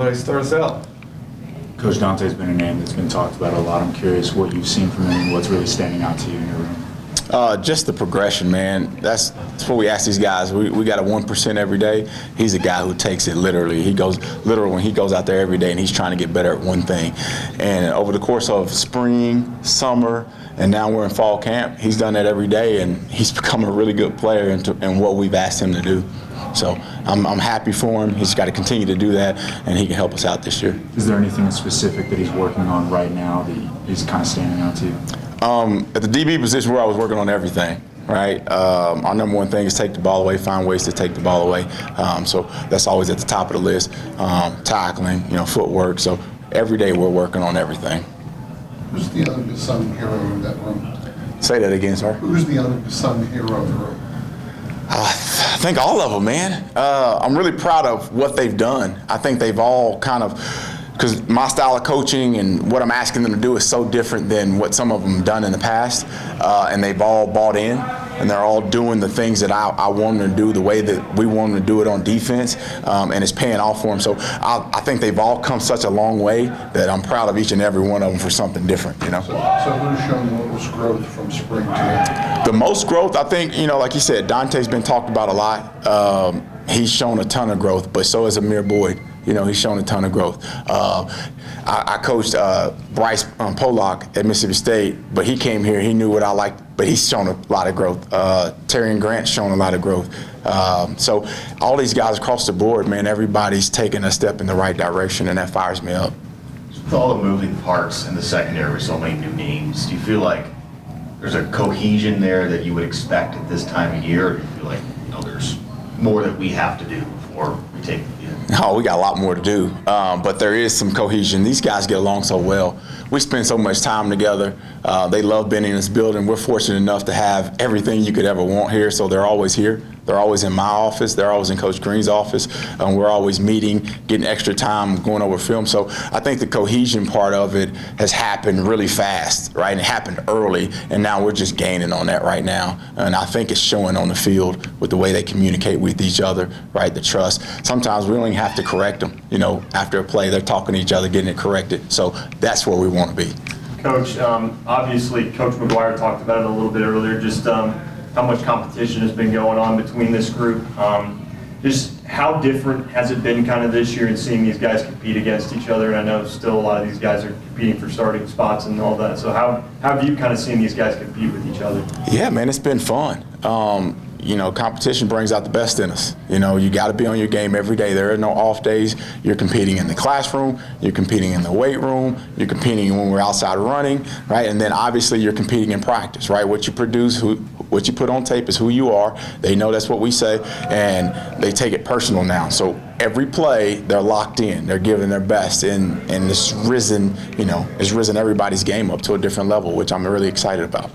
Darcel. Coach Dante's been a name that's been talked about a lot. I'm curious what you've seen from him and what's really standing out to you in your room. Just the progression, man. That's what we ask these guys. We got a 1% every day. He's a guy who takes it literally. He goes literal when he goes out there every day and he's trying to get better at one thing. And over the course of spring, summer, and now we're in fall camp, he's done that every day and he's become a really good player in what we've asked him to do. So I'm happy for him. He's got to continue to do that, and he can help us out this year. Is there anything specific that he's working on right now that he's kind of standing out to you? At the DB position, where I was working on everything, right? Our number one thing is take the ball away, find ways to take the ball away. So that's always at the top of the list. Tackling, footwork. So every day we're working on everything. Who's the unsung hero in that room? Say that again, sir. Who's the unsung hero in the room? I think all of them, man. I'm really proud of what they've done. I think they've all kind of, because my style of coaching and what I'm asking them to do is so different than what some of them have done in the past, and they've all bought in, and they're all doing the things that I want them to do the way that we want them to do it on defense, and it's paying off for them. So I think they've all come such a long way that I'm proud of each and every one of them for something different, So who's shown the most growth from spring to now? The most growth, I think, like you said, Dante's been talked about a lot. He's shown a ton of growth, but so has Amir Boyd. He's shown a ton of growth. I coached Bryce Pollock at Mississippi State, but he came here. He knew what I liked, but he's shown a lot of growth. Terry and Grant's shown a lot of growth. So all these guys across the board, man, everybody's taking a step in the right direction, and that fires me up. With all the moving parts in the secondary with so many new names, do you feel like there's a cohesion there that you would expect at this time of year, or do you feel like there's more that we have to do before we take the field? Oh, we got a lot more to do, but there is some cohesion. These guys get along so well. We spend so much time together. They love being in this building. We're fortunate enough to have everything you could ever want here, so they're always here. They're always in my office. They're always in Coach Green's office. We're always meeting, getting extra time, going over film. So I think the cohesion part of it has happened really fast, right? And it happened early, and now we're just gaining on that right now. And I think it's showing on the field with the way they communicate with each other, right? The trust. Sometimes we don't even have to correct them. After a play, they're talking to each other, getting it corrected. So that's where we want to be. Coach, obviously, Coach McGuire talked about it a little bit earlier, just how much competition has been going on between this group. Just how different has it been kind of this year in seeing these guys compete against each other? And I know still a lot of these guys are competing for starting spots and all that. So how have you kind of seen these guys compete with each other? Yeah, man, it's been fun. Competition brings out the best in us. You got to be on your game every day. There are no off days. You're competing in the classroom. You're competing in the weight room. You're competing when we're outside running, right? And then obviously you're competing in practice, right? What you produce, what you put on tape is who you are. They know that's what we say, and they take it personal now. So every play, they're locked in. They're giving their best, and it's risen, it's risen everybody's game up to a different level, which I'm really excited about.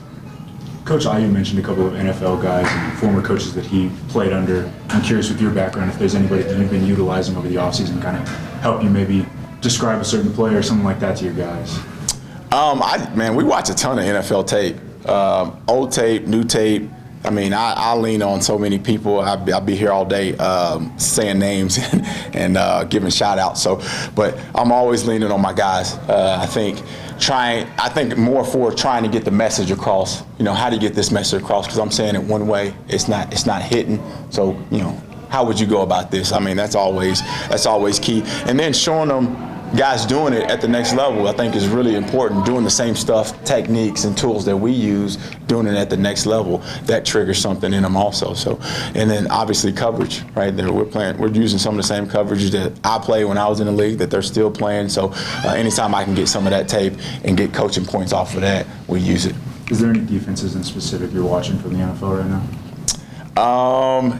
Coach Ayu mentioned a couple of NFL guys and former coaches that he played under. I'm curious with your background if there's anybody that you've been utilizing over the offseason kind of help you maybe describe a certain player or something like that to your guys. We watch a ton of NFL tape, old tape, new tape. I lean on so many people. I'll be here all day saying names and giving shout outs. But I'm always leaning on my guys. I think more for trying to get the message across. How do you get this message across? Because I'm saying it one way, it's not hitting. So how would you go about this? That's always key. And then showing them guys doing it at the next level, I think, is really important. Doing the same stuff, techniques and tools that we use, doing it at the next level, that triggers something in them also. So, and then obviously coverage, right? We're using some of the same coverage that I played when I was in the league that they're still playing. So, anytime I can get some of that tape and get coaching points off of that, we use it. Is there any defenses in specific you're watching from the NFL right now?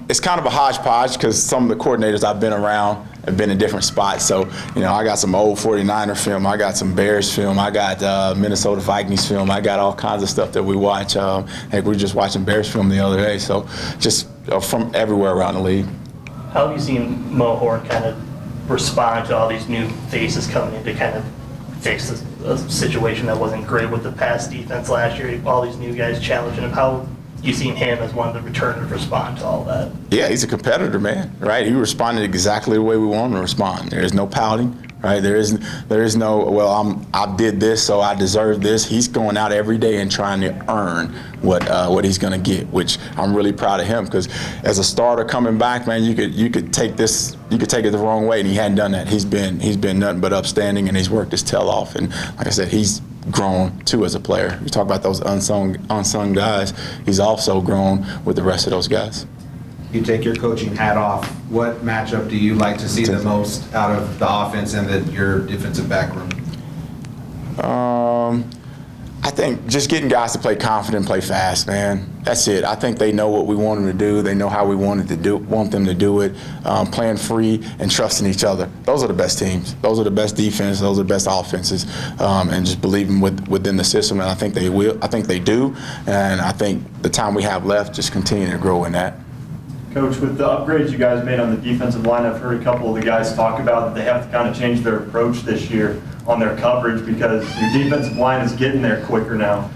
It's kind of a hodgepodge because some of the coordinators I've been around have been in different spots. So, I got some old 49er film. I got some Bears film. I got Minnesota Vikings film. I got all kinds of stuff that we watch. We were just watching Bears film the other day. So just from everywhere around the league. How have you seen Mo Horn kind of respond to all these new faces coming in to kind of fix a situation that wasn't great with the past defense last year? All these new guys challenging him. How you seen him as one of the returners respond to all that? Yeah, he's a competitor, man, right? He responded exactly the way we want him to respond. There is no pouting, right? There is no, well, I did this, so I deserve this. He's going out every day and trying to earn what he's going to get, which I'm really proud of him, because as a starter coming back, man, you could take it the wrong way, and he hadn't done that. He's been nothing but upstanding, and he's worked his tail off. And like I said, he's grown too as a player. You talk about those unsung guys. He's also grown with the rest of those guys. You take your coaching hat off. What matchup do you like to see the most out of the offense and your defensive back room? I think just getting guys to play confident, play fast, man. That's it. I think they know what we want them to do. They know how we want them to do it. Playing free and trusting each other. Those are the best teams. Those are the best defense. Those are the best offenses. And just believing within the system. And I think they will. I think they do. And I think the time we have left, just continue to grow in that. Coach, with the upgrades you guys made on the defensive line, I've heard a couple of the guys talk about that they have to kind of change their approach this year on their coverage because your defensive line is getting there quicker now.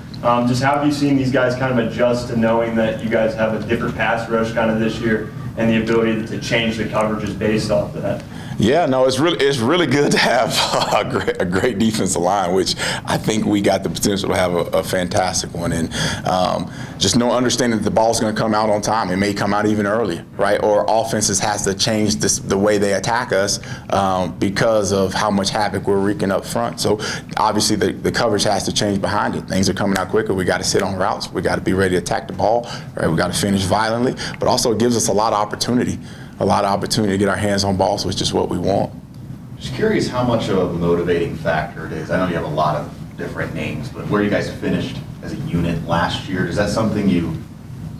Just how have you seen these guys kind of adjust to knowing that you guys have a different pass rush kind of this year and the ability to change the coverages based off that? Yeah, no, it's really good to have a great defensive line, which I think we got the potential to have a fantastic one. And just no understanding that the ball's going to come out on time. It may come out even earlier, right? Or offenses has to change the way they attack us because of how much havoc we're wreaking up front. So obviously the coverage has to change behind it. Things are coming out quicker. We got to sit on routes. We got to be ready to attack the ball, right? We got to finish violently, but also it gives us a lot of opportunity to get our hands on balls, which is what we want. Just curious how much of a motivating factor it is. I know you have a lot of different names, but where you guys finished as a unit last year, is that something you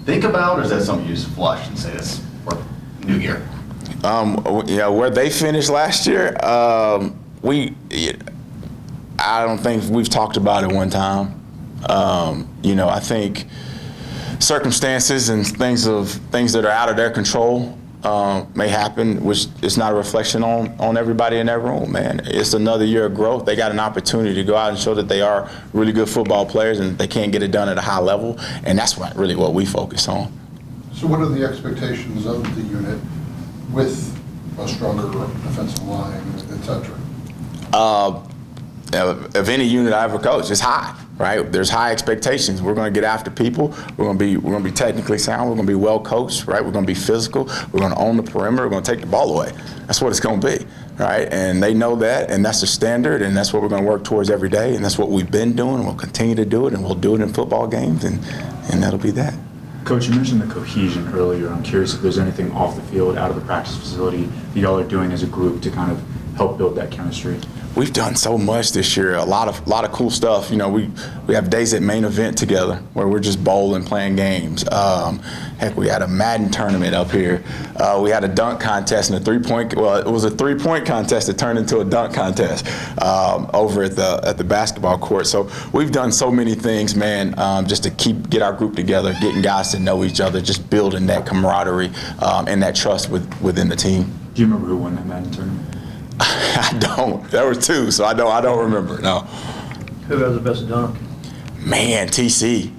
think about, or is that something you just flush and say this for new year? Where they finished last year, I don't think we've talked about it one time. I think circumstances and things that are out of their control may happen, which is not a reflection on everybody in that room, man. It's another year of growth. They got an opportunity to go out and show that they are really good football players and they can't get it done at a high level, and that's really what we focus on. So what are the expectations of the unit with a stronger defensive line, et cetera? Of any unit I ever coached, it's high, right? There's high expectations. We're going to get after people. We're going to be technically sound. We're going to be well coached, right? We're going to be physical. We're going to own the perimeter. We're going to take the ball away. That's what it's going to be, right? And they know that, and that's the standard, and that's what we're going to work towards every day, and that's what we've been doing, and we'll continue to do it, and we'll do it in football games, and that'll be that. Coach, you mentioned the cohesion earlier. I'm curious if there's anything off the field, out of the practice facility that y'all are doing as a group to kind of help build that chemistry. We've done so much this year, a lot of cool stuff. We have days at main event together where we're just bowling, playing games. Heck, we had a Madden tournament up here. We had a dunk contest and it was a three-point contest that turned into a dunk contest over at the basketball court. So we've done so many things, man, just to get our group together, getting guys to know each other, just building that camaraderie and that trust within the team. Do you remember who won that Madden tournament? I don't. There were two, so I don't remember. No. Who has the best dunk? Man, TC.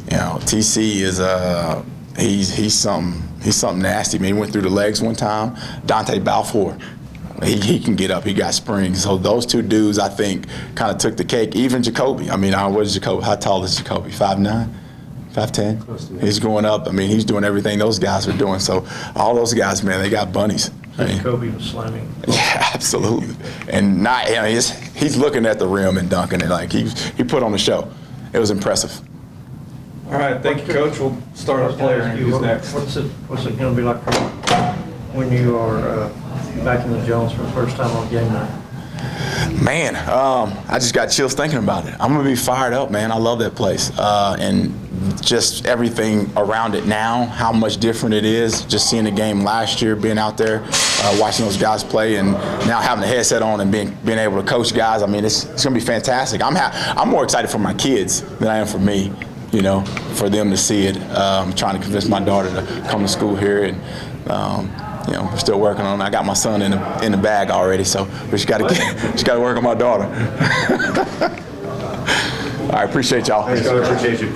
TC is he's something nasty. Man, he went through the legs one time. Dante Balfour. He can get up. He got springs. So those two dudes, I think, kind of took the cake. Even Jacoby. What is Jacoby? How tall is Jacoby? 5'9"? 5'10"? He's going up. He's doing everything those guys are doing. So all those guys, man, they got bunnies. Kobe was slamming. Yeah, absolutely. And he's looking at the rim and dunking it like he put on a show. It was impressive. All right, thank you, Coach. We'll start our player and who's next. What's it going to be like when you are back in the Jones for the first time on game night? Man, I just got chills thinking about it. I'm going to be fired up, man. I love that place. And just everything around it now, how much different it is. Just seeing the game last year, being out there, watching those guys play, and now having the headset on and being able to coach guys. It's going to be fantastic. I'm more excited for my kids than I am for me, for them to see it. I'm trying to convince my daughter to come to school here, and we're still working on it. I got my son in the bag already, so we just got to work on my daughter. I appreciate y'all. Thanks, I appreciate you.